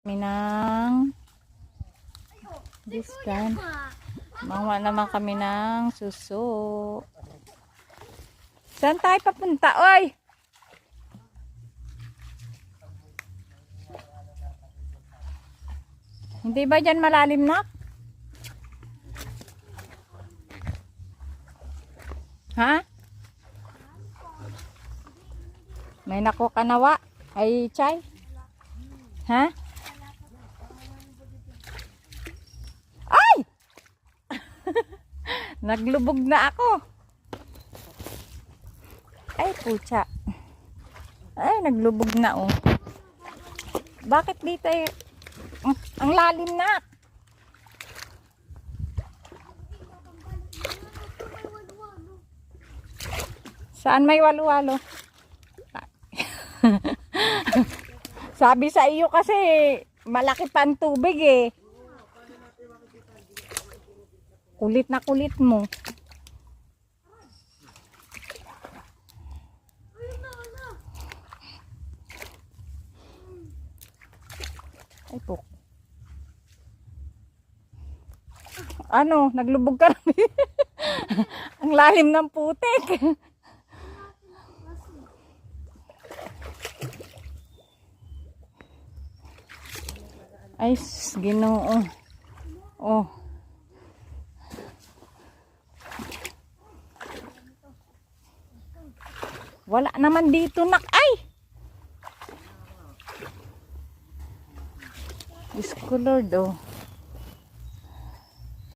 Kami ng diskan. Manguha naman kami ng suso. Saan tayo papunta, oy? Hindi ba dyan malalim na? Ha? May naku kanawa? Ay, chay? Ha? Ay! Naglubog na ako. Ay, pucha. Ay, naglubog na, oh. Bakit dito ay... ang lalim na. Saan may walo-walo? Sabi sa iyo kasi malaki pa ang tubig eh. Kulit na kulit mo. Ay po. Ano, naglubog ka na. Ang lalim ng putik. Ay, Ginoo. Oh. Wala naman dito, nak. Ay! Discolored, oh.